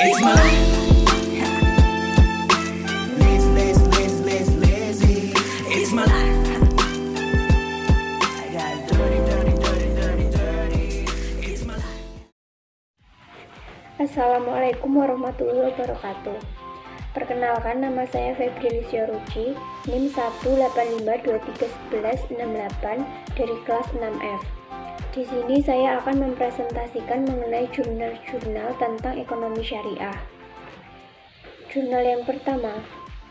It's my life. Lazy, lazy, lazy, lazy, lazy. It's my life. I got dirty, dirty, dirty, dirty, dirty. It's my life. Assalamualaikum warahmatullahi wabarakatuh. Perkenalkan, nama saya Febrilisio Ruci, NIM 185231168 dari kelas 6F. Di sini saya akan mempresentasikan mengenai jurnal-jurnal tentang ekonomi syariah. Jurnal yang pertama,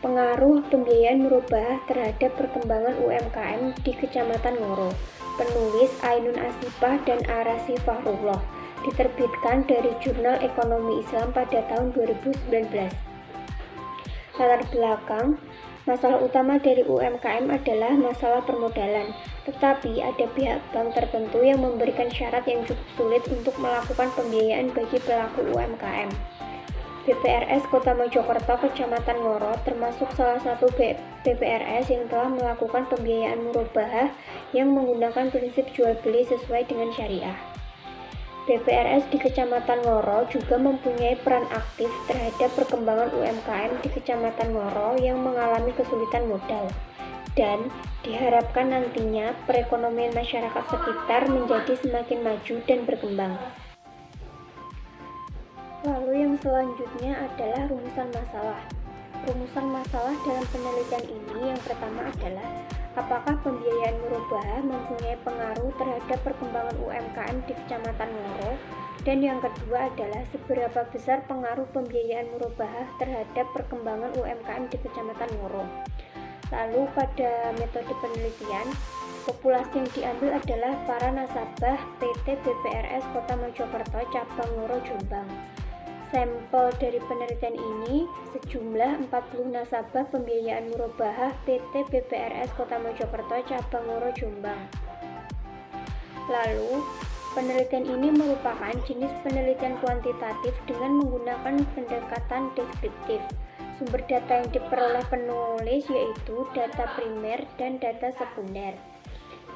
pengaruh pembiayaan merubah terhadap perkembangan UMKM di Kecamatan Ngoro. Penulis Ainun Asifah dan Arasi Fahrullah. Diterbitkan dari Jurnal Ekonomi Islam pada tahun 2019. Latar belakang, masalah utama dari UMKM adalah masalah permodalan, tetapi ada pihak bank tertentu yang memberikan syarat yang cukup sulit untuk melakukan pembiayaan bagi pelaku UMKM. BPRS Kota Mojokerto Kecamatan Ngoro termasuk salah satu BPRS yang telah melakukan pembiayaan murabahah yang menggunakan prinsip jual beli sesuai dengan syariah. BPRS di Kecamatan Ngoro juga mempunyai peran aktif terhadap perkembangan UMKM di Kecamatan Ngoro yang mengalami kesulitan modal, dan diharapkan nantinya perekonomian masyarakat sekitar menjadi semakin maju dan berkembang. Lalu yang selanjutnya adalah rumusan masalah. Rumusan masalah dalam penelitian ini yang pertama adalah apakah pembiayaan murabahah mempunyai pengaruh terhadap perkembangan UMKM di Kecamatan Ngoro, dan yang kedua adalah seberapa besar pengaruh pembiayaan murabahah terhadap perkembangan UMKM di Kecamatan Ngoro. Lalu pada metode penelitian, populasi yang diambil adalah para nasabah PT BPRS Kota Mojokerto Cabang Ngoro Jombang. Sampel dari penelitian ini sejumlah 40 nasabah pembiayaan murabahah PT BPRS Kota Mojokerto Cabang Ngoro Jombang. Lalu, penelitian ini merupakan jenis penelitian kuantitatif dengan menggunakan pendekatan deskriptif. Sumber data yang diperoleh penulis yaitu data primer dan data sekunder,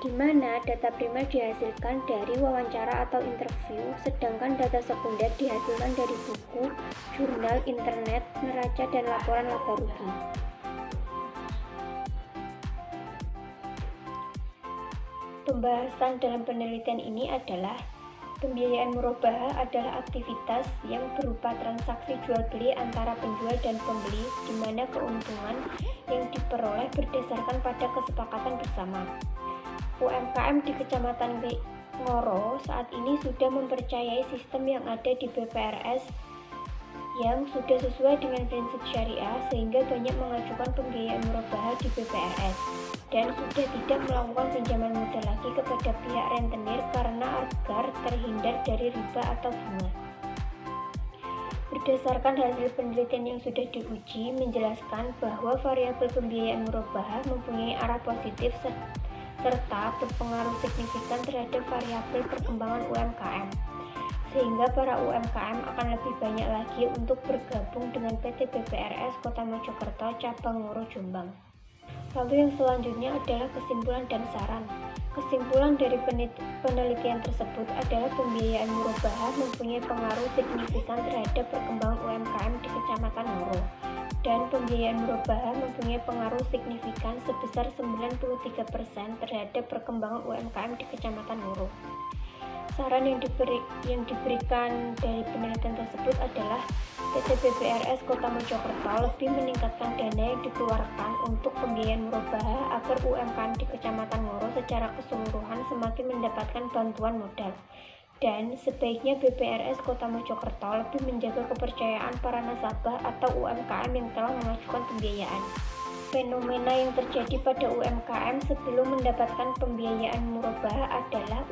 di mana data primer dihasilkan dari wawancara atau interview, sedangkan data sekunder dihasilkan dari buku, jurnal, internet, neraca, dan laporan laba rugi. Pembahasan dalam penelitian ini adalah pembiayaan murabahah adalah aktivitas yang berupa transaksi jual beli antara penjual dan pembeli, di mana keuntungan yang diperoleh berdasarkan pada kesepakatan bersama. UMKM di Kecamatan Ngoro saat ini sudah mempercayai sistem yang ada di BPRS yang sudah sesuai dengan prinsip syariah, sehingga banyak mengajukan pembiayaan murabahah di BPRS dan sudah tidak melakukan pinjaman modal lagi kepada pihak rentenir karena agar terhindar dari riba atau bunga. Berdasarkan hasil penelitian yang sudah diuji menjelaskan bahwa variabel pembiayaan murabahah mempunyai arah positif serta berpengaruh signifikan terhadap variabel perkembangan UMKM, sehingga para UMKM akan lebih banyak lagi untuk bergabung dengan PT BPRS Kota Mojokerto Cabang Ngoro Jombang. Lalu yang selanjutnya adalah kesimpulan dan saran. Kesimpulan dari penelitian tersebut adalah pembiayaan murabahah mempunyai pengaruh signifikan terhadap perkembangan UMKM di Kecamatan Ngoro, dan pembiayaan murabahah mempunyai pengaruh signifikan sebesar 93% terhadap perkembangan UMKM di Kecamatan Ngoro. Saran yang diberikan dari penelitian tersebut adalah PT BPRS Kota Mojokerto lebih meningkatkan dana yang dikeluarkan untuk pembiayaan murabahah agar UMKM di Kecamatan Ngoro secara keseluruhan semakin mendapatkan bantuan modal. Dan sebaiknya BPRS Kota Mojokerto lebih menjaga kepercayaan para nasabah atau UMKM yang telah mengajukan pembiayaan. Fenomena yang terjadi pada UMKM sebelum mendapatkan pembiayaan murabahah adalah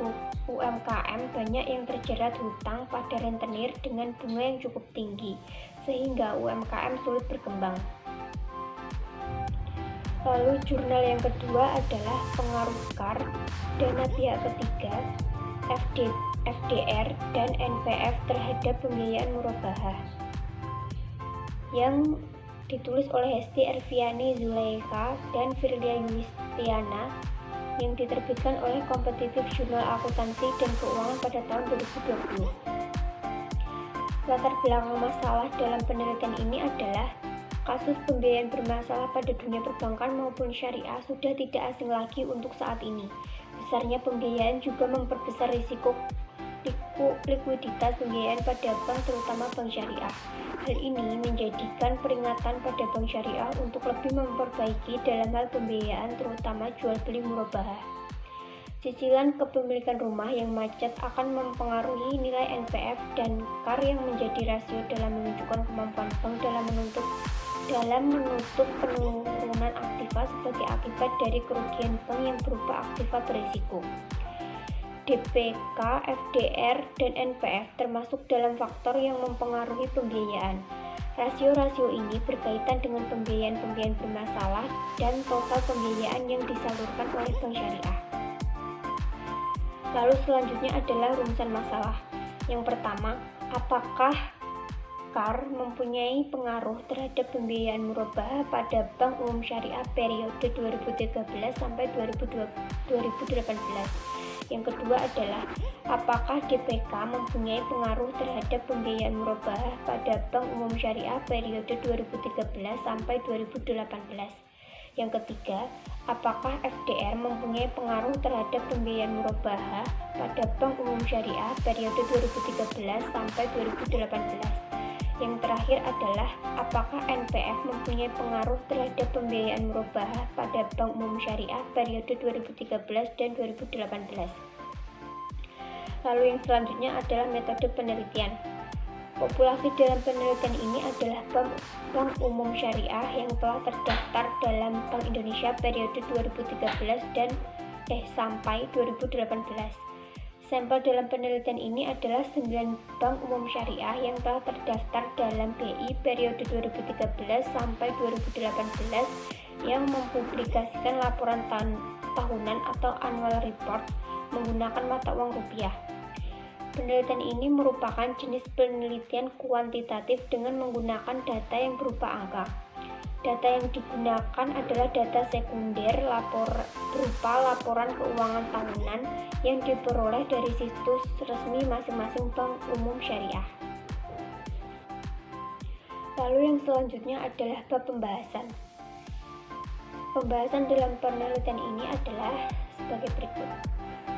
UMKM banyak yang terjerat hutang pada rentenir dengan bunga yang cukup tinggi, sehingga UMKM sulit berkembang. Lalu jurnal yang kedua adalah pengaruh KAR, dana pihak ketiga, FDR, dan NPF terhadap pembiayaan murabahah, yang ditulis oleh Hesti Erviani Zulaikha dan Firlia Yulistiana, yang diterbitkan oleh Kompetitif Jurnal Akuntansi dan Keuangan pada tahun 2020. Latar belakang masalah dalam penelitian ini adalah kasus pembiayaan bermasalah pada dunia perbankan maupun syariah sudah tidak asing lagi untuk saat ini. Besarnya pembiayaan juga memperbesar risiko likuiditas pembiayaan pada bank, terutama bank syariah. Hal ini menjadikan peringatan pada bank syariah untuk lebih memperbaiki dalam hal pembiayaan, terutama jual beli murabahah. Cicilan kepemilikan rumah yang macet akan mempengaruhi nilai NPF dan CAR yang menjadi rasio dalam menunjukkan kemampuan bank dalam menutup penurunan aktiva sebagai akibat dari kerugian bank yang berupa aktiva berisiko. DPK, FDR, dan NPF termasuk dalam faktor yang mempengaruhi pembiayaan. Rasio-rasio ini berkaitan dengan pembiayaan bermasalah dan total pembiayaan yang disalurkan oleh bank syariah. Lalu selanjutnya adalah rumusan masalah. Yang pertama, apakah CAR mempunyai pengaruh terhadap pembiayaan murabahah pada Bank Umum Syariah periode 2013 sampai 2018? Yang kedua adalah, apakah DPK mempunyai pengaruh terhadap pembiayaan murabahah pada Bank Umum Syariah periode 2013 sampai 2018? Yang ketiga, apakah FDR mempunyai pengaruh terhadap pembiayaan murabahah pada Bank Umum Syariah periode 2013 sampai 2018? Yang terakhir adalah, apakah NPF mempunyai pengaruh terhadap pembiayaan murabahah pada Bank Umum Syariah periode 2013 dan 2018? Lalu yang selanjutnya adalah metode penelitian. Populasi dalam penelitian ini adalah Bank Umum Syariah yang telah terdaftar dalam Bank Indonesia periode 2013 sampai 2018. Sampel dalam penelitian ini adalah 9 Bank Umum Syariah yang telah terdaftar dalam BI periode 2013 sampai 2018 yang mempublikasikan laporan tahunan atau annual report menggunakan mata uang rupiah. Penelitian ini merupakan jenis penelitian kuantitatif dengan menggunakan data yang berupa angka. Data yang digunakan adalah data sekunder berupa laporan keuangan tahunan yang diperoleh dari situs resmi masing-masing Bank Umum Syariah. Lalu yang selanjutnya adalah bab pembahasan. Pembahasan dalam penelitian ini adalah sebagai berikut.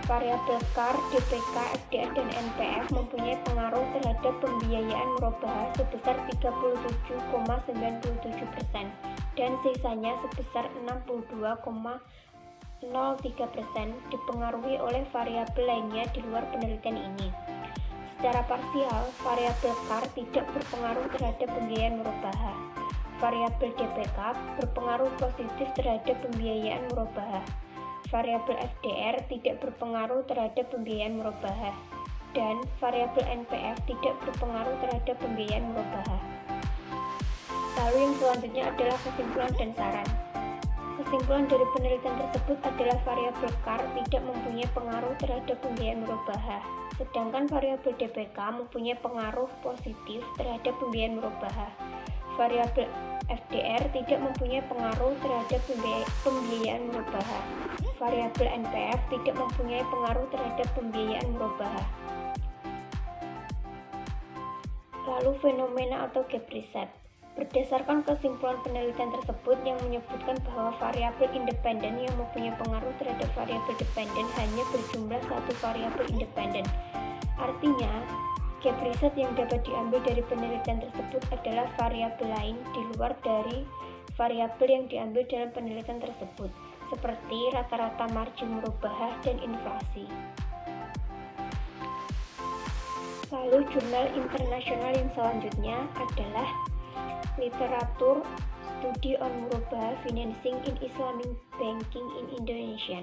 Variabel CAR, DPK, FDR, dan NPF mempunyai pengaruh terhadap pembiayaan murabahah sebesar 37,97% dan sisanya sebesar 62,03% dipengaruhi oleh variabel lainnya di luar penelitian ini. Secara parsial, variabel CAR tidak berpengaruh terhadap pembiayaan murabahah. Variabel DPK berpengaruh positif terhadap pembiayaan murabahah. Variabel FDR tidak berpengaruh terhadap pembiayaan murabahah, dan variabel NPF tidak berpengaruh terhadap pembiayaan murabahah. Lalu yang selanjutnya adalah kesimpulan dan saran. Kesimpulan dari penelitian tersebut adalah variabel CAR tidak mempunyai pengaruh terhadap pembiayaan murabahah, sedangkan variabel DPK mempunyai pengaruh positif terhadap pembiayaan murabahah. Variabel FDR tidak mempunyai pengaruh terhadap pembiayaan murabahah. Variabel NPF tidak mempunyai pengaruh terhadap pembiayaan murabahah. Lalu fenomena atau gap riset. Berdasarkan kesimpulan penelitian tersebut yang menyebutkan bahwa variabel independen yang mempunyai pengaruh terhadap variabel dependen hanya berjumlah satu variabel independen. Artinya, gap riset yang dapat diambil dari penelitian tersebut adalah variabel lain di luar dari variabel yang diambil dalam penelitian tersebut, seperti rata-rata margin murabahah dan inflasi. Lalu jurnal internasional yang selanjutnya adalah Literatur Study on Murabahah Financing in Islamic Banking in Indonesia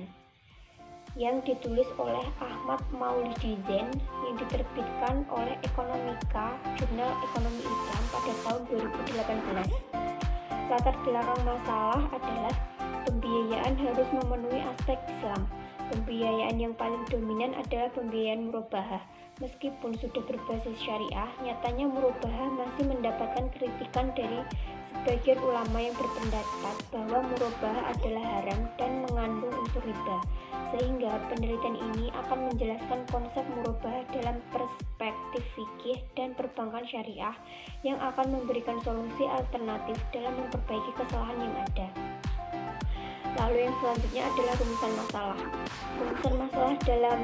yang ditulis oleh Ahmad Maulidi Zain yang diterbitkan oleh Ekonomika, Jurnal Ekonomi Islam pada tahun 2018. Latar belakang masalah adalah pembiayaan harus memenuhi aspek Islam. Pembiayaan yang paling dominan adalah pembiayaan murabahah. Meskipun sudah berbasis syariah, nyatanya murabahah masih mendapatkan kritikan dari sebagian ulama yang berpendapat bahwa murabah adalah haram dan mengandung unsur riba, sehingga penelitian ini akan menjelaskan konsep murabah dalam perspektif fikih dan perbankan syariah yang akan memberikan solusi alternatif dalam memperbaiki kesalahan yang ada. Lalu yang selanjutnya adalah rumusan masalah. Rumusan masalah dalam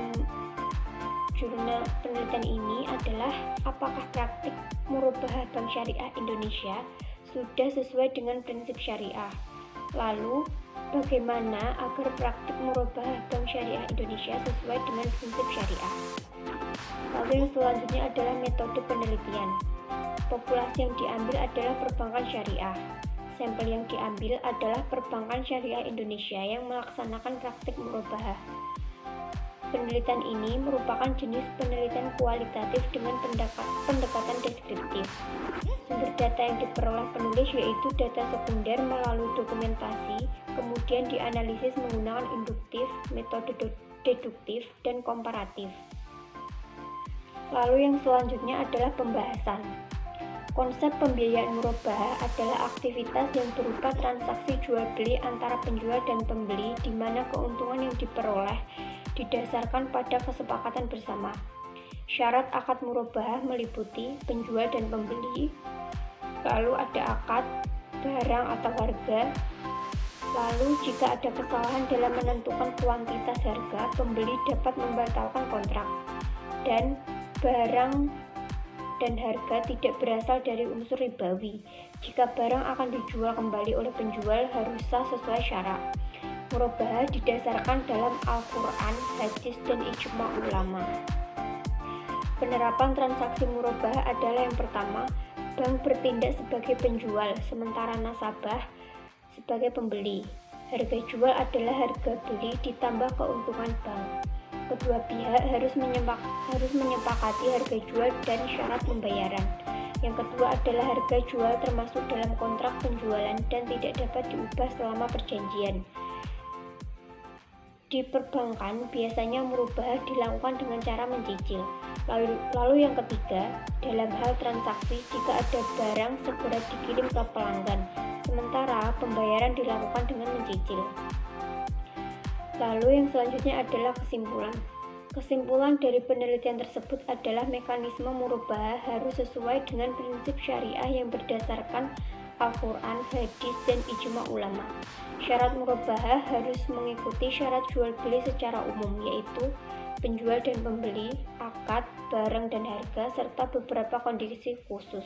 jurnal penelitian ini adalah apakah praktik murabah bank syariah Indonesia sudah sesuai dengan prinsip syariah. Lalu, bagaimana agar praktik murabah bank syariah Indonesia sesuai dengan prinsip syariah. Lalu yang selanjutnya adalah metode penelitian. Populasi yang diambil adalah perbankan syariah. Sampel yang diambil adalah perbankan syariah Indonesia yang melaksanakan praktik murabah. Penelitian ini merupakan jenis penelitian kualitatif dengan pendekatan deskriptif. Sumber data yang diperoleh penulis yaitu data sekunder melalui dokumentasi, kemudian dianalisis menggunakan induktif, metode deduktif, dan komparatif. Lalu yang selanjutnya adalah pembahasan. Konsep pembiayaan murabah adalah aktivitas yang berupa transaksi jual beli antara penjual dan pembeli di mana keuntungan yang diperoleh didasarkan pada kesepakatan bersama. Syarat akad murabah meliputi penjual dan pembeli, lalu ada akad, barang atau harga, lalu jika ada kesalahan dalam menentukan kuantitas harga, pembeli dapat membatalkan kontrak, dan barang dan harga tidak berasal dari unsur ribawi. Jika barang akan dijual kembali oleh penjual harus sah sesuai syarat. Murabah didasarkan dalam Al-Quran, hadis, dan ijma' ulama. Penerapan transaksi murabah adalah yang pertama, bank bertindak sebagai penjual, sementara nasabah sebagai pembeli. Harga jual adalah harga beli ditambah keuntungan bank. Kedua pihak harus menyepakati harga jual dan syarat pembayaran. Yang kedua adalah harga jual termasuk dalam kontrak penjualan dan tidak dapat diubah selama perjanjian. Di perbankan, biasanya murabah dilakukan dengan cara mencicil. Lalu yang ketiga, dalam hal transaksi, jika ada barang segera dikirim ke pelanggan, sementara pembayaran dilakukan dengan mencicil. Lalu yang selanjutnya adalah kesimpulan. Kesimpulan dari penelitian tersebut adalah mekanisme murabah harus sesuai dengan prinsip syariah yang berdasarkan Al-Quran, hadis, dan ijma' ulama. Syarat murabah harus mengikuti syarat jual beli secara umum, yaitu penjual dan pembeli, akad, barang dan harga, serta beberapa kondisi khusus.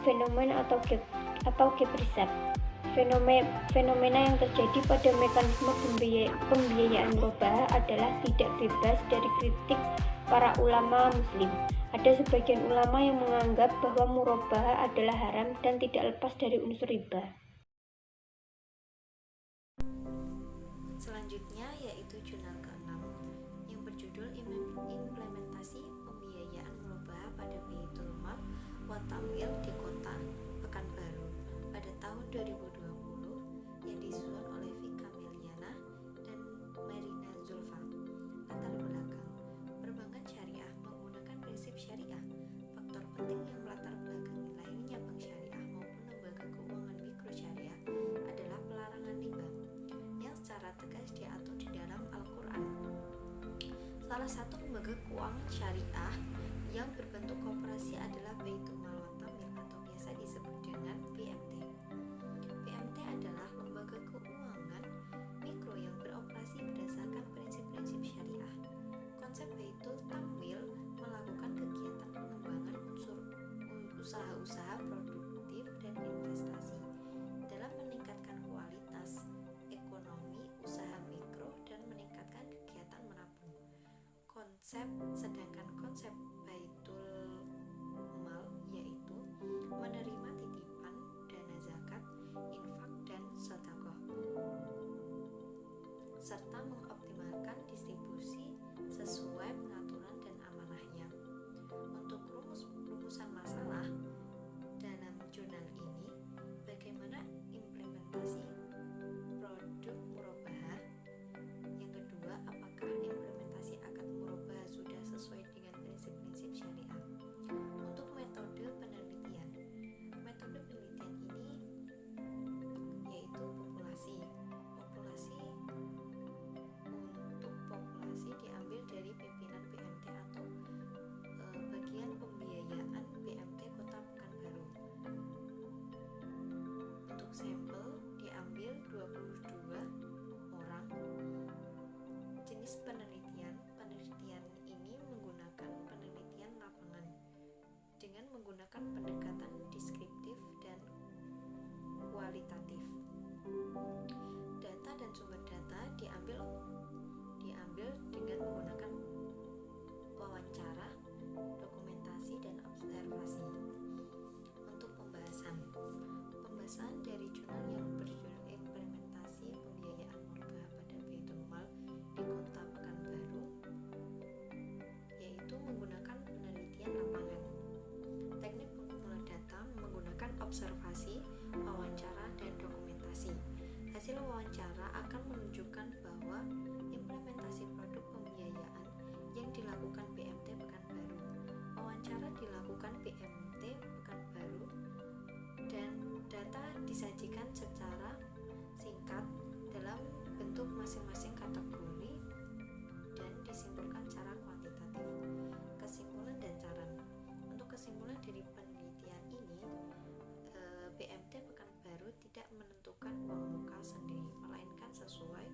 Fenomena atau gap riset. Fenomena yang terjadi pada mekanisme pembiayaan murabah adalah tidak bebas dari kritik para ulama muslim. Ada sebagian ulama yang menganggap bahwa murabah adalah haram dan tidak lepas dari unsur riba. Selanjutnya yaitu jurnal ke-6 yang berjudul Implementasi Pembiayaan Murabah pada Baitul Mal wa Tamwil di Kota Pekanbaru pada tahun 2020 yang disusun oleh Vika Meliana dan Marina Zulfa. Latar belakang perbankan syariah menggunakan prinsip syariah. Faktor penting yang melatar belakangi lahirnya bank syariah maupun lembaga keuangan mikro syariah adalah pelarangan riba yang secara tegas diatur di dalam Al-Quran. Salah satu lembaga keuangan syariah yang berbentuk koperasi adalah Baitul Mal wa Tamwil atau biasa disebut dengan BMT. BMT adalah lembaga keuangan mikro yang beroperasi berdasarkan prinsip-prinsip syariah. Konsep Baitul Tamwil melakukan kegiatan pengembangan usaha-usaha produktif dan investasi dalam meningkatkan kualitas ekonomi usaha mikro dan meningkatkan kegiatan menabung. Sedangkan konsep Baitul Mal yaitu menerima titipan dana zakat, infak, dan sedekah serta mengoptimalkan distribusi sesuai pengaturan dan amanahnya. Untuk rumusan masalah dalam jurnal ini, bagaimana implementasi produk murabah. Yang kedua, apakah implementasi akad murabah sudah sesuai dengan prinsip menggunakan pendekatan deskriptif dan kualitatif. Data dan sumber data diambil dengan menggunakan wawancara, dokumentasi, dan observasi. Untuk pembahasan dari jurnal yang berjudul Implementasi Pembiayaan Murabah pada Baitul Mal di Kota Pekanbaru, yaitu menggunakan penelitian lapangan. Teknik pengumpulan data menggunakan observasi, wawancara, dan dokumentasi. Hasil wawancara akan menunjukkan bahwa implementasi produk pembiayaan yang dilakukan BMT Pekanbaru. Wawancara dilakukan BMT Pekanbaru dan data disajikan secara singkat dalam bentuk masing-masing kategori dan disimpulkan secara kuantitatif. Kesimpulan dan saran. Untuk kesimpulan dari penelitian ini, BMT Pekanbaru tidak menentukan uang muka sendiri, melainkan sesuai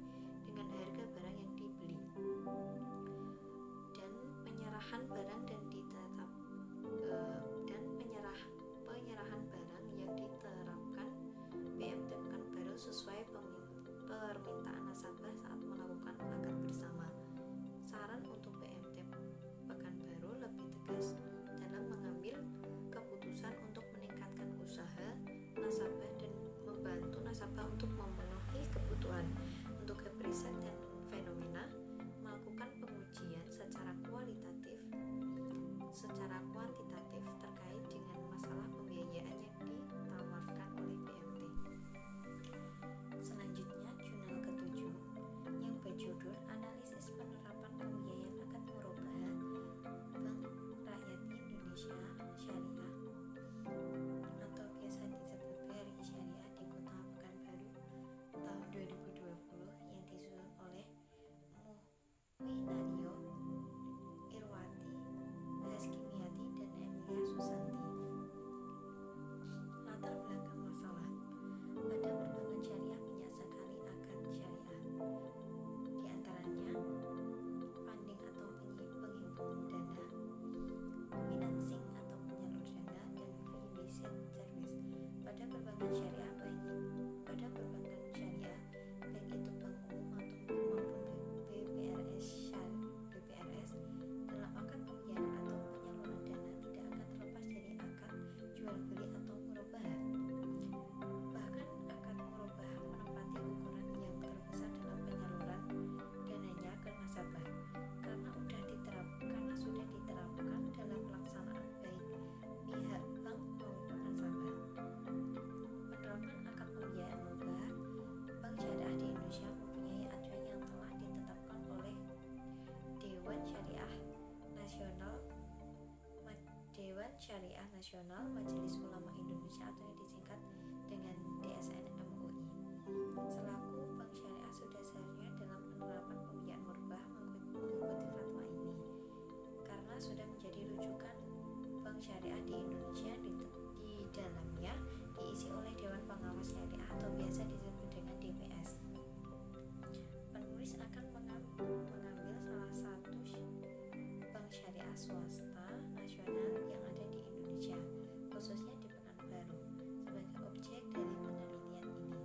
dengan harga barang yang dibeli. Dan penyerahan barang penyerahan barang yang diterapkan BMT Pekanbaru sesuai permintaan nasabah saat melakukan akad bersama. Saran untuk BMT Pekanbaru lebih tegas dalam mengambil keputusan untuk meningkatkan usaha nasabah dan membantu nasabah untuk memenuhi kebutuhan. Untuk riset dan fenomena, melakukan pengujian secara kuantitatif terkait dengan masalah pembiayaan yang ditawarkan oleh BMT. Selanjutnya, jurnal ke-7 yang berjudul Analisis Penerapan Pembiayaan Akad Murabah Bank Rakyat Indonesia Syariah atau biasa disebut BRI Syariah di Kota Pekanbaru tahun 2020 yang disusun oleh Muhwinario, Irwati, Haskimiati, dan Emilia Susanti. Latar belakang masalah. Pada perbankan syariah banyak sekali akad syariah. Di antaranya funding atau penghimpun dana, financing atau penyalur dana, dan fee-based service. Pada perbankan syariah baik itu bank umum maupun BPRS, dalam akad pembiayaan atau penyaluran dana tidak akan terlepas dari akad jual beli atau murabah. Bahkan akad murabah menempati ukuran yang terbesar dalam penyaluran dananya ke nasabah karena sudah diterapkan dalam pelaksanaan baik pihak bank maupun nasabah. Penerapan akad pembiayaan murabah, Bank Syariah di Indonesia mempunyai acuan yang telah ditetapkan oleh Dewan Syariah Nasional Majelis Ulama Indonesia atau yang disingkat dengan DSN MUI. Selaku Bank Syariah sudah seharusnya dalam penerapan pembiayaan murabah mengikuti fatwa ini karena sudah menjadi rujukan Bank Syariah di Indonesia. Di dalamnya diisi oleh Dewan Pengawas Syariah atau biasa disebut dengan DPS. Penulis akan mengambil salah satu bank syariah swasta nasional yang ada di Indonesia, khususnya di Pekanbaru, sebagai objek dari penelitian ini.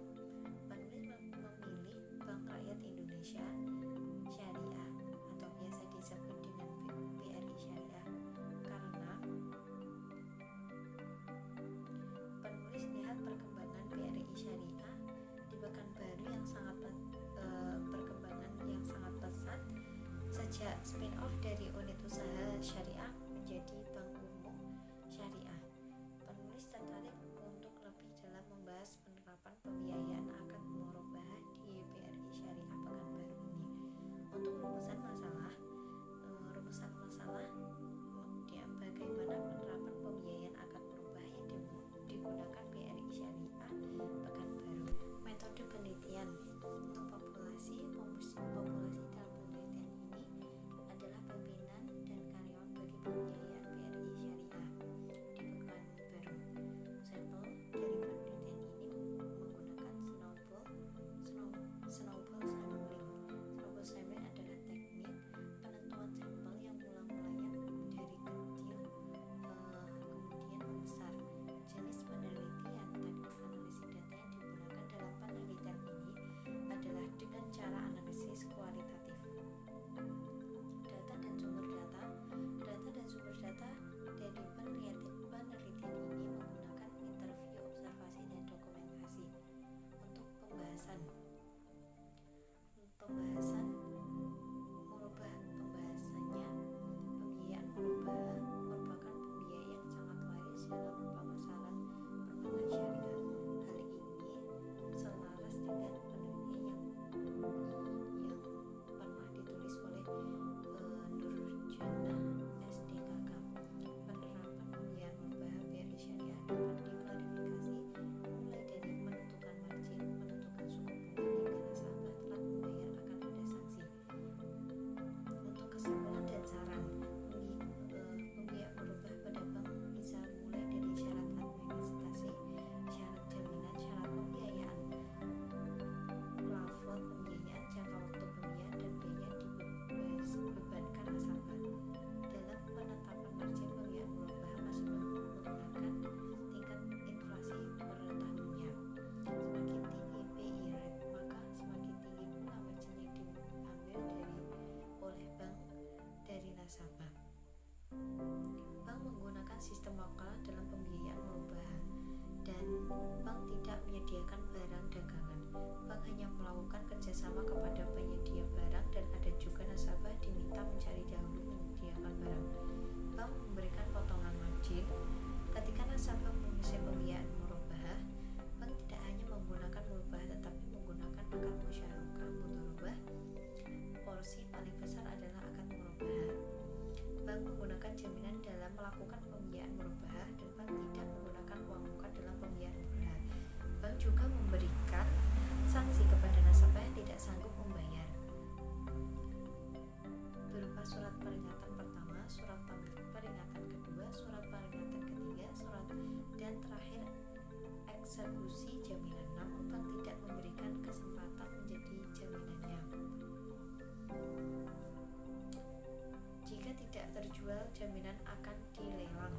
Penulis memilih Bank Rakyat Indonesia Syariah atau biasa disebut dengan BRI Syariah karena penulis lihat perkembangan BRI Syariah di Pekanbaru yang perkembangan yang sangat pesat sejak spin-off dari unit usaha syariah menjadi Bank Umum Syariah. Penulis tertarik untuk lebih dalam membahas penerapan pembiayaan akad murabah di BRI Syariah Pekanbaru ini. Untuk rumusan masalah bagaimana penerapan pembiayaan akad murabah yang digunakan BRI Syariah Pekanbaru. Metode penelitian untuk populasi dalam penelitian ini adalah pimpinan dan karyawan bagi melakukan kerjasama kepada penyedia barang, dan ada juga nasabah diminta mencari dahulu menyediakan barang. Bank memberikan potongan margin. Ketika nasabah mengisi pembiayaan murabahah, bank tidak hanya menggunakan murabahah tetapi menggunakan akad musyarakah mudharabah. Porsi paling besar adalah akad murabahah. Bank menggunakan jaminan dalam melakukan pembiayaan murabahah, dan bank tidak menggunakan uang muka dalam pembiayaan murabahah. Bank juga memberikan sanksi kepada nasabah yang tidak sanggup membayar berupa surat peringatan pertama, surat peringatan kedua, surat peringatan ketiga, surat dan terakhir eksekusi jaminan. Namun bank tidak memberikan kesempatan menjadi jaminannya. Jika tidak terjual, jaminan akan dilelang.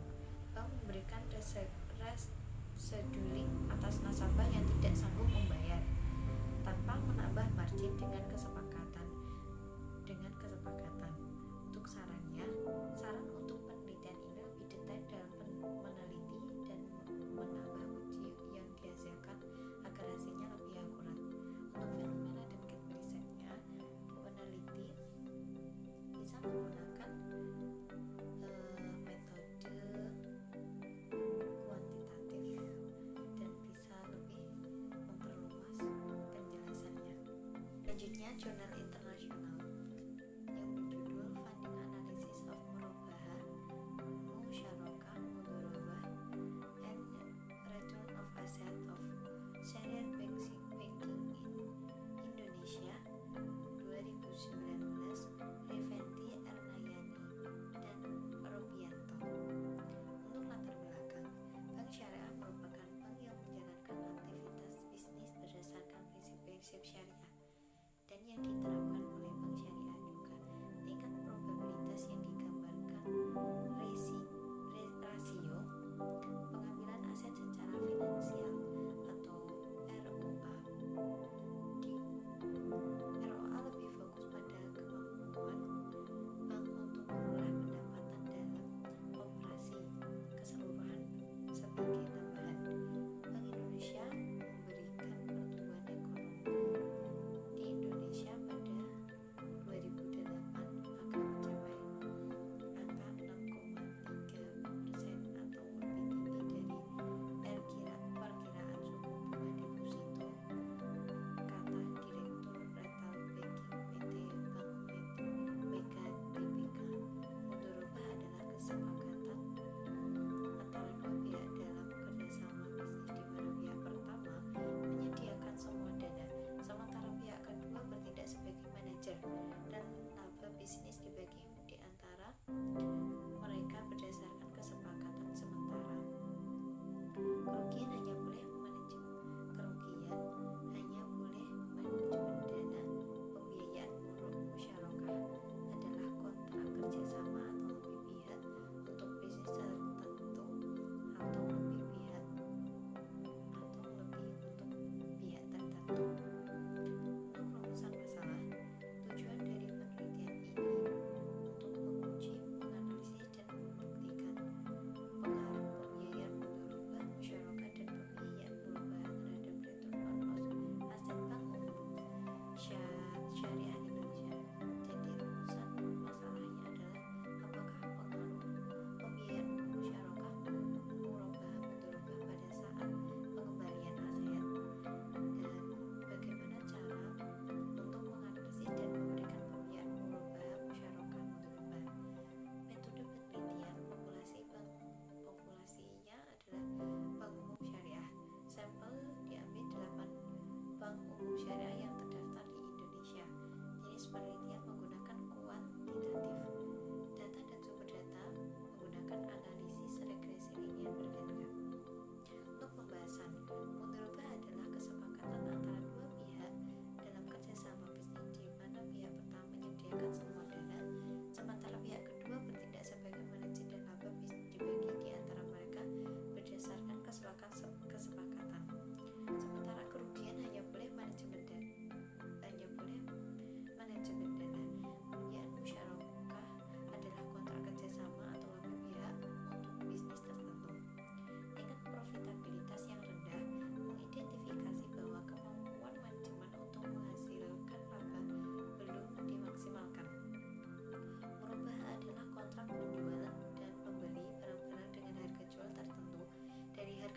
Bank memberikan rescheduling atas nasabah yang tidak sanggup membayar tanpa menambah margin dengan kesepakatan. Untuk saran untuk penelitian ini lebih detail dalam meneliti dan menambah uji yang dihasilkan agar hasilnya lebih akurat. Untuk fenomena dan gap risetnya, peneliti bisa menggunakan metode kuantitatif dan bisa lebih memperluas penjelasannya. Selanjutnya, jurnal internasional yang berjudul Funding Analysis of Murabahah, Musyarakah Mudharabah and Return of Asset of Sharia Banking in Indonesia 2019, Reventi Ernayani dan Robianto. Untuk latar belakang, Bank Syariah merupakan bank yang menjalankan aktivitas bisnis berdasarkan prinsip-prinsip syariah dan yang diterapkan oleh bank syariah juga. Tingkat probabilitas yang digambarkan rasio pengambilan aset secara finansial atau ROA. ROA lebih fokus pada kemampuan bank untuk mengolah pendapatan dalam operasi keseluruhan sebagai tambahan. Bank Indonesia memberikan pertumbuhan ekonomi di Indonesia pada 2008 akan mencapai angka 6,3% atau lebih tinggi dari perkiraan suku bunga deposito, kata Direktur Retail Banking PT Bank Mega Tbk. Mudharabah adalah kesepakatan antara dua pihak dalam kerjasama bisnis di mana pihak pertama menyediakan semua dana, sementara pihak kedua bertindak sebagai manajer, dan laba bisnis dibagi di antara mereka berdasarkan kesepakatan sementara. Kerugian hanya boleh manajemen dana pembiayaan musyarakah adalah kontrak kerjasama atau lebih pihak untuk bisnis tertentu atau lebih untuk pihak tertentu. Untuk rumusan masalah, tujuan dari penelitian ini untuk menguji, menganalisis, dan membuktikan pengaruh pembiayaan mudharabah musyarakah dan pembiayaan murabahah terhadap return on aset bank umum syariah Indonesia. Jadi rumusan masalahnya adalah apakah pengaruh pembiayaan musyarakah murabahah mudharabah pada saat pengembalian aset, dan bagaimana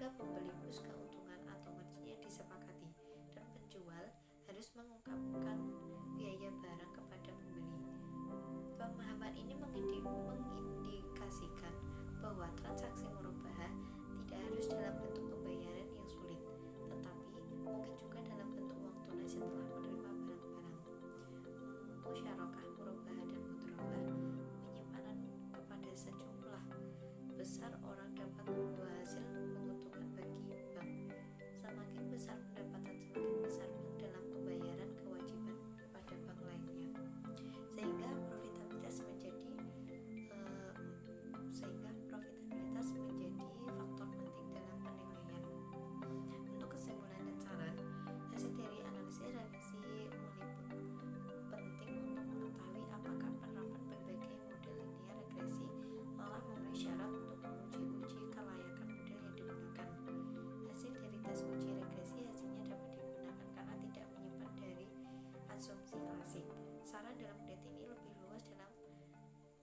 harga pembeli plus keuntungan atau margin yang disepakati, dan penjual harus mengungkapkan biaya barang kepada pembeli. Pemahaman ini mengindikasikan bahwa transaksi murabahah tidak harus dalam bentuk pembayaran yang sulit, tetapi mungkin juga dalam bentuk uang tunai setelah menerima barang-barang. Musyarakah murabahah dan mudharabah penyimpanan kepada sejumlah besar orang dapat membawa hasil menguntungkan bagi bank. Semakin besar pendapatan, semakin besar bank dalam pembayaran kewajiban pada bank lainnya, sehingga profitabilitas menjadi faktor penting dalam penilaian. Untuk kesimpulan dan saran, hasil dari analisis regresi meliput penting untuk mengetahui apakah penerapan berbagai model linear regresi telah memenuhi syarat untuk menguji kelayakan model yang digunakan. Hasil dari tes uji regresi hasilnya dapat digunakan karena tidak menyimpang dari asumsi klasik. Saran dalam penelitian ini lebih luas dalam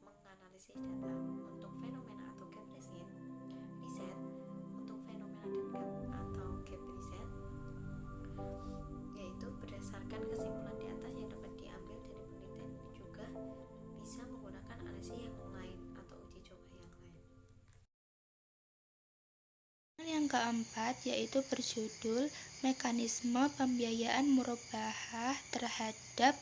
menganalisis data. Untuk fenomena atau gap riset, untuk fenomena dan gap riset, yaitu berdasarkan kesimpulan di atas yang dapat diambil dari penelitian ini juga bisa menggunakan analisis yang lain atau uji coba yang lain. Yang keempat yaitu berjudul Mekanisme Pembiayaan Murabahah terhadap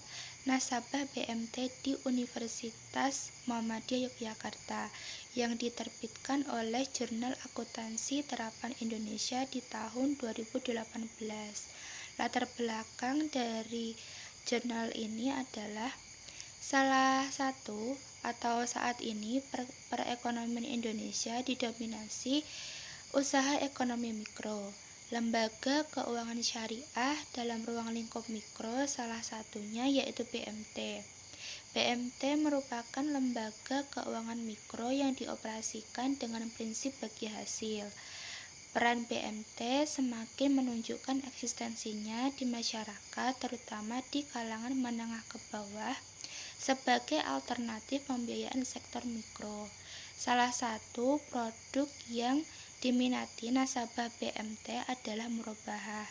Nasabah BMT di Universitas Muhammadiyah Yogyakarta yang diterbitkan oleh Jurnal Akuntansi Terapan Indonesia di tahun 2018. Latar belakang dari jurnal ini adalah salah satu atau saat ini perekonomian Indonesia didominasi usaha ekonomi mikro. Lembaga keuangan syariah dalam ruang lingkup mikro salah satunya yaitu BMT. BMT merupakan lembaga keuangan mikro yang dioperasikan dengan prinsip bagi hasil. Peran BMT semakin menunjukkan eksistensinya di masyarakat, terutama di kalangan menengah ke bawah, sebagai alternatif pembiayaan sektor mikro. Salah satu produk yang diminati nasabah BMT adalah murabahah.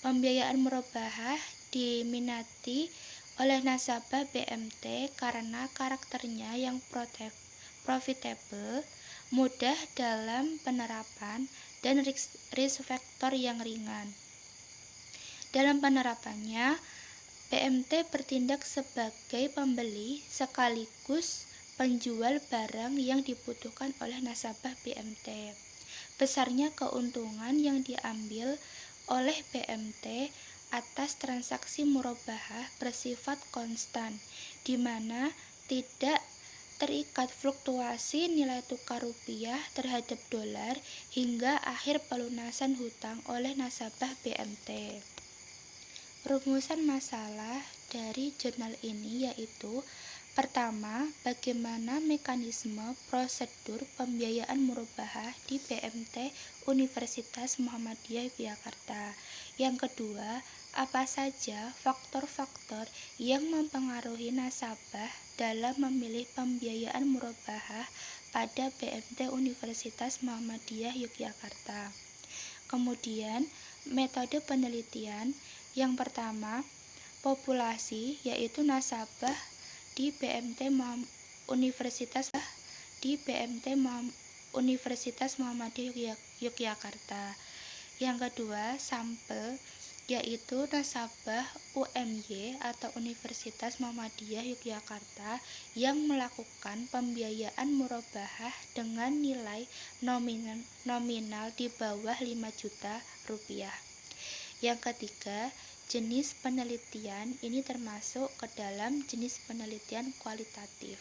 Pembiayaan murabahah diminati oleh nasabah BMT karena karakternya yang profitable, mudah dalam penerapan, dan risk factor yang ringan. Dalam penerapannya, BMT bertindak sebagai pembeli sekaligus penjual barang yang dibutuhkan oleh nasabah BMT. Besarnya keuntungan yang diambil oleh BMT atas transaksi murabahah bersifat konstan, di mana tidak terikat fluktuasi nilai tukar rupiah terhadap dolar hingga akhir pelunasan hutang oleh nasabah BMT. Rumusan masalah dari jurnal ini yaitu: pertama, bagaimana mekanisme prosedur pembiayaan murabahah di BMT Universitas Muhammadiyah Yogyakarta. Yang kedua, apa saja faktor-faktor yang mempengaruhi nasabah dalam memilih pembiayaan murabahah pada BMT Universitas Muhammadiyah Yogyakarta. Kemudian, metode penelitian. Yang pertama, populasi, yaitu nasabah di BMT Universitas Muhammadiyah Yogyakarta. Yang kedua, sampel, yaitu nasabah UMY atau Universitas Muhammadiyah Yogyakarta yang melakukan pembiayaan murabahah dengan nilai nominal di bawah 5 juta rupiah. Yang ketiga, jenis penelitian. Ini termasuk ke dalam jenis penelitian kualitatif.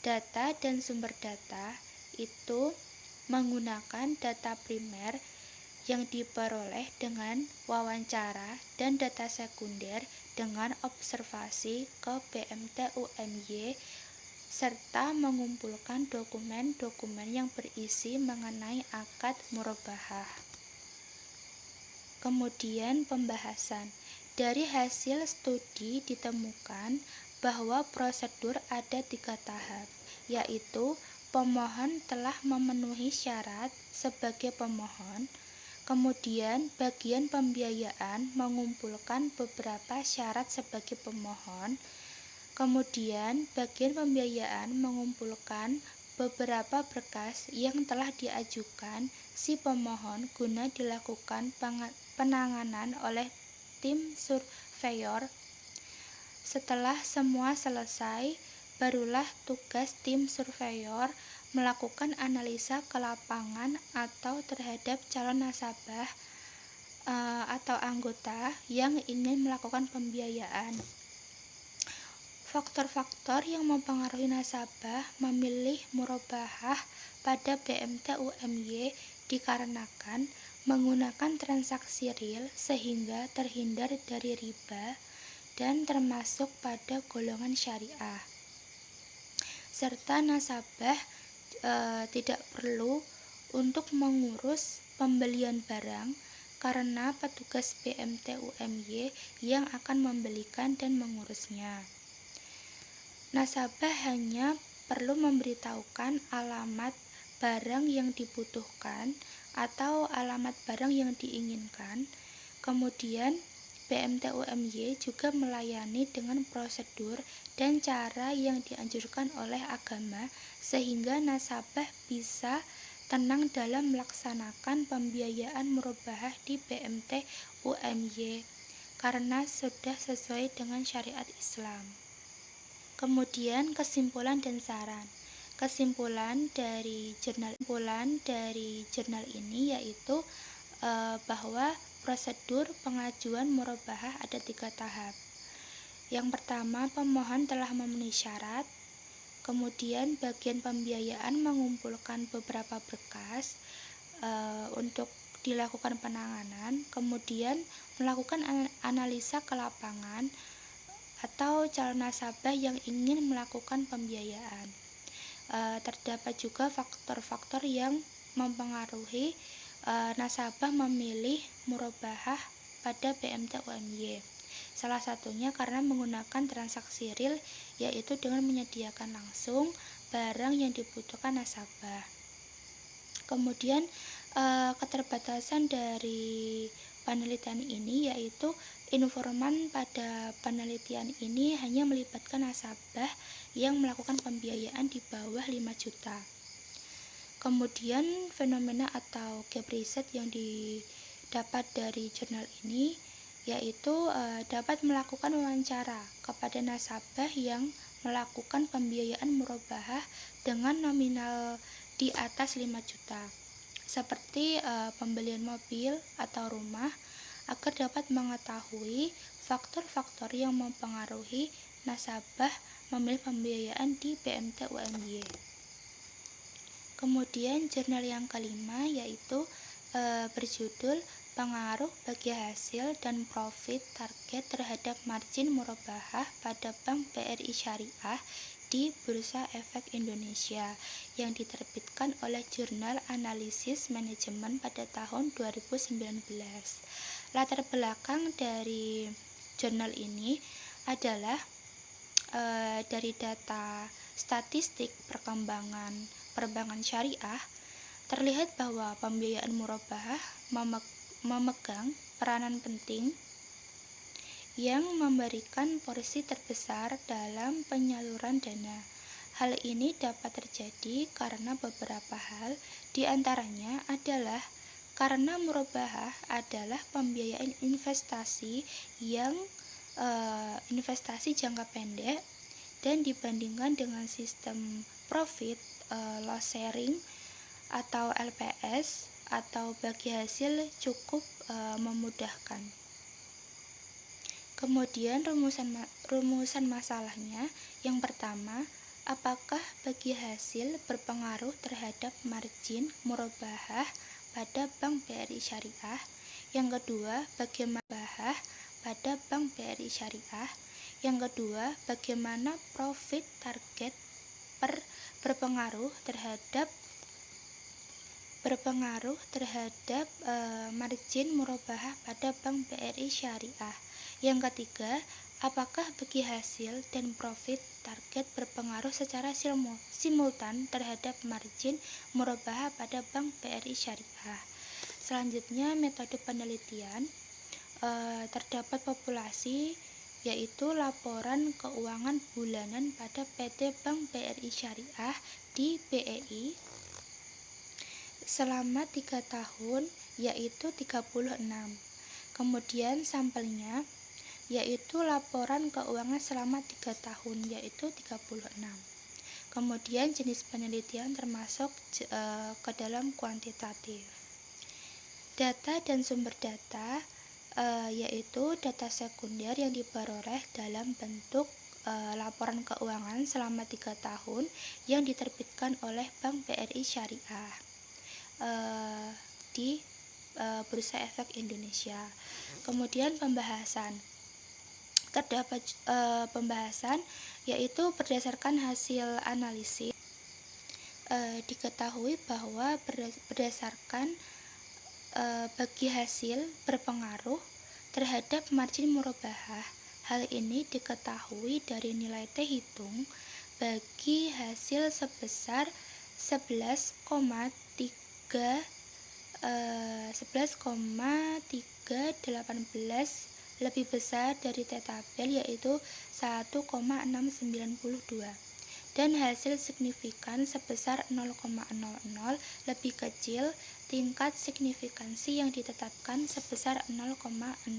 Data dan sumber data itu menggunakan data primer yang diperoleh dengan wawancara dan data sekunder dengan observasi ke BMT UMY serta mengumpulkan dokumen-dokumen yang berisi mengenai akad murabahah. Kemudian pembahasan. Dari hasil studi ditemukan bahwa prosedur ada 3 tahap, yaitu pemohon telah memenuhi syarat sebagai pemohon. Kemudian bagian pembiayaan mengumpulkan beberapa syarat sebagai pemohon. Kemudian bagian pembiayaan mengumpulkan beberapa berkas yang telah diajukan si pemohon guna dilakukan penanganan oleh tim surveyor. Setelah semua selesai, barulah tugas tim surveyor melakukan analisa ke lapangan atau terhadap calon nasabah atau anggota yang ingin melakukan pembiayaan. Faktor-faktor yang mempengaruhi nasabah memilih murabahah pada BMT UMY dikarenakan menggunakan transaksi real sehingga terhindar dari riba dan termasuk pada golongan syariah. Serta nasabah tidak perlu untuk mengurus pembelian barang karena petugas BMT UMY yang akan membelikan dan mengurusnya. Nasabah hanya perlu memberitahukan alamat barang yang dibutuhkan atau alamat barang yang diinginkan. Kemudian BMT UMY juga melayani dengan prosedur dan cara yang dianjurkan oleh agama sehingga nasabah bisa tenang dalam melaksanakan pembiayaan murabahah di BMT UMY karena sudah sesuai dengan syariat Islam. Kemudian kesimpulan dan saran. Kesimpulan dari jurnal ini yaitu bahwa prosedur pengajuan murabahah ada 3 tahap. Yang pertama, pemohon telah memenuhi syarat. Kemudian bagian pembiayaan mengumpulkan beberapa berkas untuk dilakukan penanganan. Kemudian melakukan analisa ke lapangan atau calon nasabah yang ingin melakukan pembiayaan. Terdapat juga faktor-faktor yang mempengaruhi nasabah memilih murabahah pada BMT UMY. Salah satunya karena menggunakan transaksi real, yaitu dengan menyediakan langsung barang yang dibutuhkan nasabah. Kemudian keterbatasan dari penelitian ini yaitu informan pada penelitian ini hanya melibatkan nasabah yang melakukan pembiayaan di bawah 5 juta. Kemudian fenomena atau gap riset yang didapat dari jurnal ini yaitu dapat melakukan wawancara kepada nasabah yang melakukan pembiayaan murabahah dengan nominal di atas 5 juta seperti pembelian mobil atau rumah agar dapat mengetahui faktor-faktor yang mempengaruhi nasabah memilih pembiayaan di BMT UMY. Kemudian jurnal yang kelima yaitu berjudul pengaruh bagi hasil dan profit target terhadap margin murabahah pada Bank BRI Syariah di Bursa Efek Indonesia yang diterbitkan oleh Jurnal Analisis Manajemen pada tahun 2019. Latar belakang dari jurnal ini adalah dari data statistik perkembangan perbankan syariah, terlihat bahwa pembiayaan murabahah memegang peranan penting yang memberikan porsi terbesar dalam penyaluran dana. Hal ini dapat terjadi karena beberapa hal, diantaranya adalah karena murabahah adalah pembiayaan investasi yang investasi jangka pendek dan dibandingkan dengan sistem profit loss sharing atau LPS atau bagi hasil cukup memudahkan. Kemudian rumusan masalahnya yang pertama, apakah bagi hasil berpengaruh terhadap margin murabahah pada Bank BRI Syariah? Yang kedua, bagaimana murabahah pada Bank BRI Syariah? Yang kedua, bagaimana profit target berpengaruh terhadap margin murabahah pada Bank BRI Syariah. Yang ketiga, apakah bagi hasil dan profit target berpengaruh secara simultan terhadap margin murabahah pada Bank BRI Syariah? Selanjutnya, metode penelitian. Terdapat populasi, yaitu laporan keuangan bulanan pada PT Bank BRI Syariah di BEI selama 3 tahun, yaitu 36. Kemudian sampelnya, yaitu laporan keuangan selama 3 tahun, yaitu 36. Kemudian jenis penelitian termasuk ke dalam kuantitatif. Data dan sumber data, yaitu data sekunder yang diperoleh dalam bentuk laporan keuangan selama 3 tahun yang diterbitkan oleh Bank BRI Syariah di Bursa Efek Indonesia. Kemudian pembahasan. Terdapat pembahasan, yaitu berdasarkan hasil analisis, diketahui bahwa berdasarkan bagi hasil berpengaruh terhadap margin murabahah. Hal ini diketahui dari nilai T hitung bagi hasil sebesar 11,318 lebih besar dari T tabel, yaitu 1,692, dan hasil signifikan sebesar 0,00 lebih kecil tingkat signifikansi yang ditetapkan sebesar 0,05.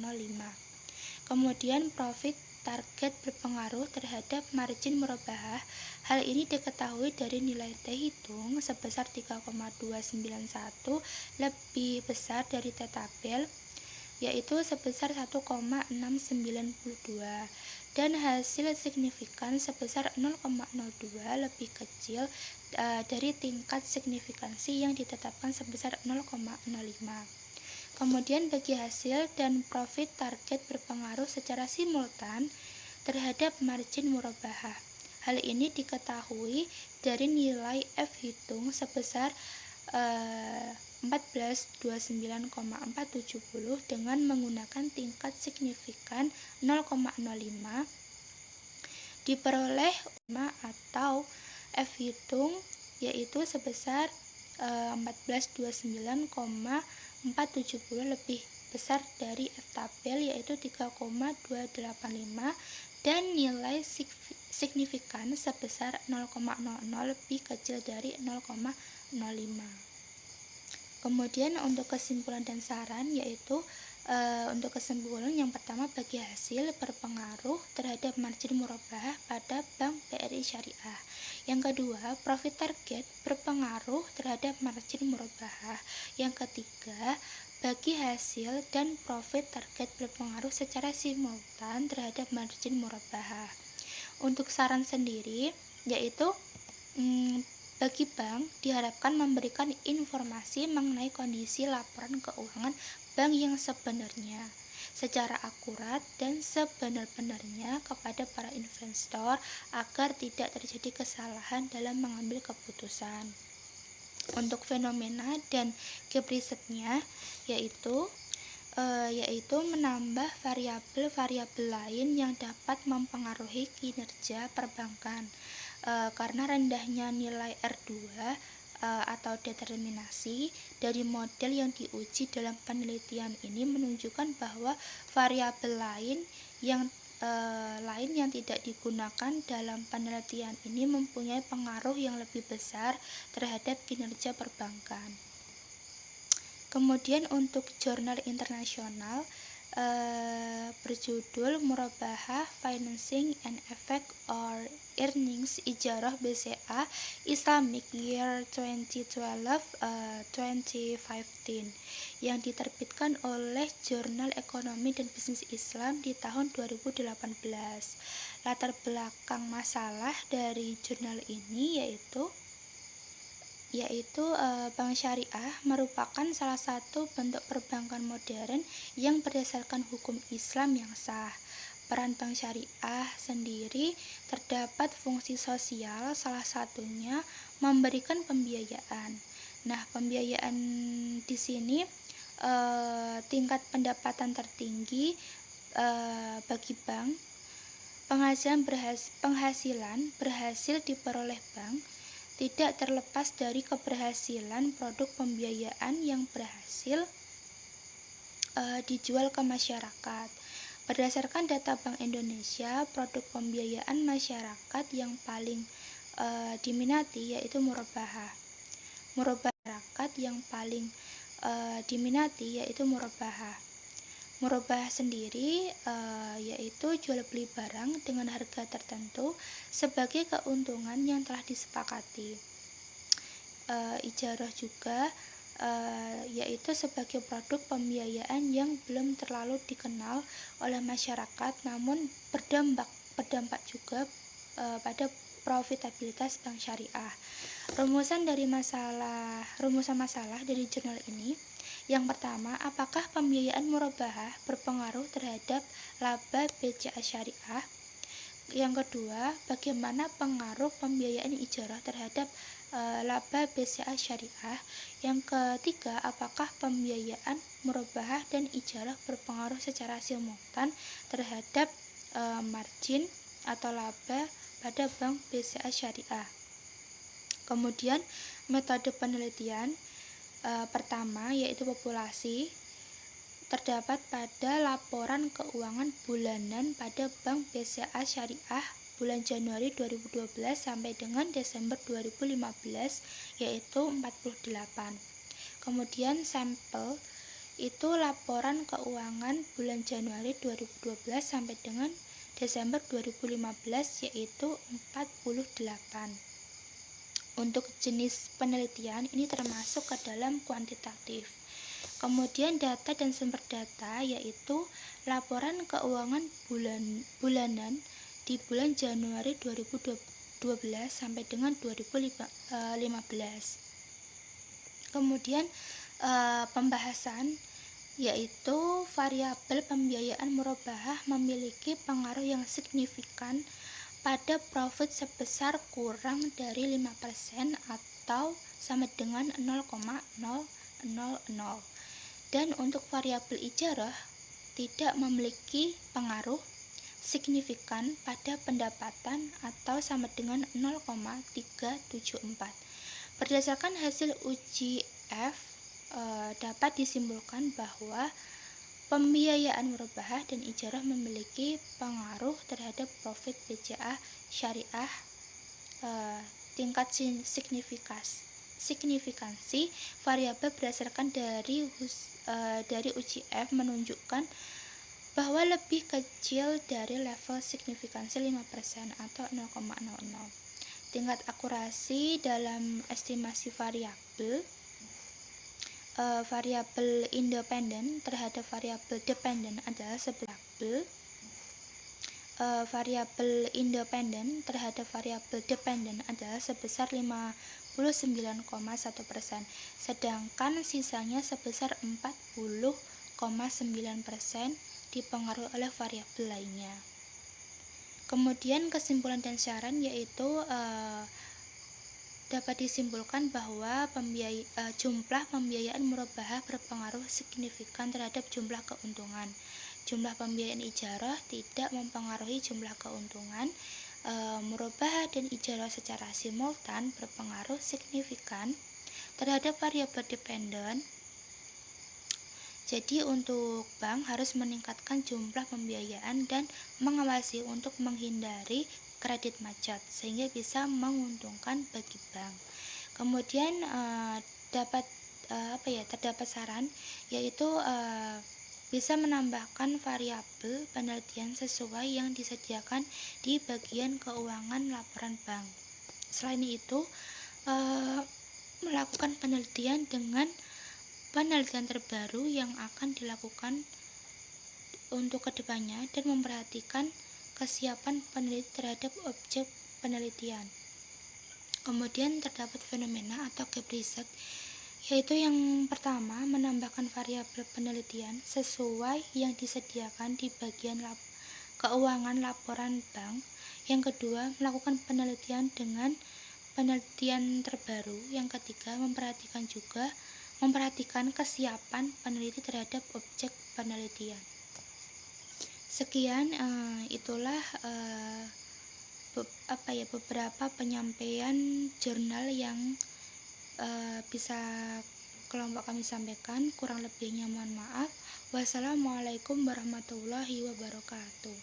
Kemudian profit target berpengaruh terhadap margin murabahah. Hal ini diketahui dari nilai T hitung sebesar 3,291 lebih besar dari T tabel, yaitu sebesar 1,692, dan hasil signifikan sebesar 0,02 lebih kecil dari tingkat signifikansi yang ditetapkan sebesar 0,05. Kemudian bagi hasil dan profit target berpengaruh secara simultan terhadap margin murabahah. Hal ini diketahui dari nilai F hitung sebesar 1429,470 dengan menggunakan tingkat signifikan 0,05 diperoleh atau F hitung, yaitu sebesar 1429,470 lebih besar dari F tabel, yaitu 3,285, dan nilai signifikan sebesar 0,00 lebih kecil dari 0,05. Kemudian untuk kesimpulan dan saran, yaitu untuk kesimpulan yang pertama, bagi hasil berpengaruh terhadap margin murabahah pada Bank BRI Syariah. Yang kedua, profit target berpengaruh terhadap margin murabahah. Yang ketiga, bagi hasil dan profit target berpengaruh secara simultan terhadap margin murabahah. Untuk saran sendiri, yaitu bagi bank diharapkan memberikan informasi mengenai kondisi laporan keuangan bank yang sebenarnya secara akurat dan sebenar-benarnya kepada para investor agar tidak terjadi kesalahan dalam mengambil keputusan. Untuk fenomena dan gap risetnya, yaitu menambah variabel-variabel lain yang dapat mempengaruhi kinerja perbankan, karena rendahnya nilai R2 atau determinasi dari model yang diuji dalam penelitian ini menunjukkan bahwa variabel lain yang tidak digunakan dalam penelitian ini mempunyai pengaruh yang lebih besar terhadap kinerja perbankan. Kemudian untuk jurnal internasional berjudul Murabahah Financing and Effect or Earnings Ijarah BCA Islamic Year 2012-2015 yang diterbitkan oleh Jurnal Ekonomi dan Bisnis Islam di tahun 2018. Latar belakang masalah dari jurnal ini yaitu Bank Syariah merupakan salah satu bentuk perbankan modern yang berdasarkan hukum Islam yang sah. Peran Bank Syariah sendiri terdapat fungsi sosial, salah satunya memberikan pembiayaan. Nah, pembiayaan di sini tingkat pendapatan tertinggi bagi bank Penghasilan berhasil diperoleh bank tidak terlepas dari keberhasilan produk pembiayaan yang berhasil dijual ke masyarakat. Berdasarkan data Bank Indonesia, produk pembiayaan masyarakat yang paling diminati yaitu murabahah. Masyarakat yang paling diminati yaitu murabahah. Murabahah sendiri yaitu jual beli barang dengan harga tertentu sebagai keuntungan yang telah disepakati. Ijarah juga yaitu sebagai produk pembiayaan yang belum terlalu dikenal oleh masyarakat, namun berdampak juga pada profitabilitas bank syariah. Rumusan masalah dari jurnal ini. Yang pertama, apakah pembiayaan murabahah berpengaruh terhadap laba BCA syariah? Yang kedua, bagaimana pengaruh pembiayaan ijarah terhadap laba BCA syariah? Yang ketiga, apakah pembiayaan murabahah dan ijarah berpengaruh secara simultan terhadap margin atau laba pada bank BCA syariah? Kemudian, metode penelitian pertama yaitu populasi terdapat pada laporan keuangan bulanan pada Bank BCA Syariah bulan Januari 2012 sampai dengan Desember 2015 yaitu 48. Kemudian sampel itu laporan keuangan bulan Januari 2012 sampai dengan Desember 2015 yaitu 48. Untuk jenis penelitian ini termasuk ke dalam kuantitatif. Kemudian data dan sumber data yaitu laporan keuangan bulanan di bulan Januari 2012 sampai dengan 2015. Kemudian pembahasan yaitu variabel pembiayaan murabahah memiliki pengaruh yang signifikan pada profit sebesar kurang dari 5% atau sama dengan 0,000. Dan untuk variabel ijarah tidak memiliki pengaruh signifikan pada pendapatan atau sama dengan 0,374. Berdasarkan hasil uji F dapat disimpulkan bahwa pembiayaan murabahah dan ijarah memiliki pengaruh terhadap profit BCA syariah. Tingkat signifikansi variabel berdasarkan dari uji F menunjukkan bahwa lebih kecil dari level signifikansi 5% atau 0,00. Tingkat akurasi dalam estimasi variabel independen terhadap variabel dependen adalah sebesar 59,1%, sedangkan sisanya sebesar 40,9% dipengaruhi oleh variabel lainnya. Kemudian kesimpulan dan saran yaitu dapat disimpulkan bahwa jumlah pembiayaan murabahah berpengaruh signifikan terhadap jumlah keuntungan. Jumlah pembiayaan ijarah tidak mempengaruhi jumlah keuntungan. Murabahah dan ijarah secara simultan berpengaruh signifikan terhadap variabel dependen. Jadi untuk bank harus meningkatkan jumlah pembiayaan dan mengawasi untuk menghindari kredit macet sehingga bisa menguntungkan bagi bank. Kemudian terdapat saran yaitu bisa menambahkan variabel penelitian sesuai yang disediakan di bagian keuangan laporan bank. Selain itu melakukan penelitian dengan penelitian terbaru yang akan dilakukan untuk kedepannya dan memperhatikan kesiapan peneliti terhadap objek penelitian. Kemudian terdapat fenomena atau gap riset, yaitu yang pertama menambahkan variabel penelitian sesuai yang disediakan di bagian keuangan laporan bank. Yang kedua, melakukan penelitian dengan penelitian terbaru. Yang ketiga, memperhatikan kesiapan peneliti terhadap objek penelitian. Sekian itulah beberapa penyampaian jurnal yang bisa kelompok kami sampaikan. Kurang lebihnya mohon maaf. Wassalamualaikum warahmatullahi wabarakatuh.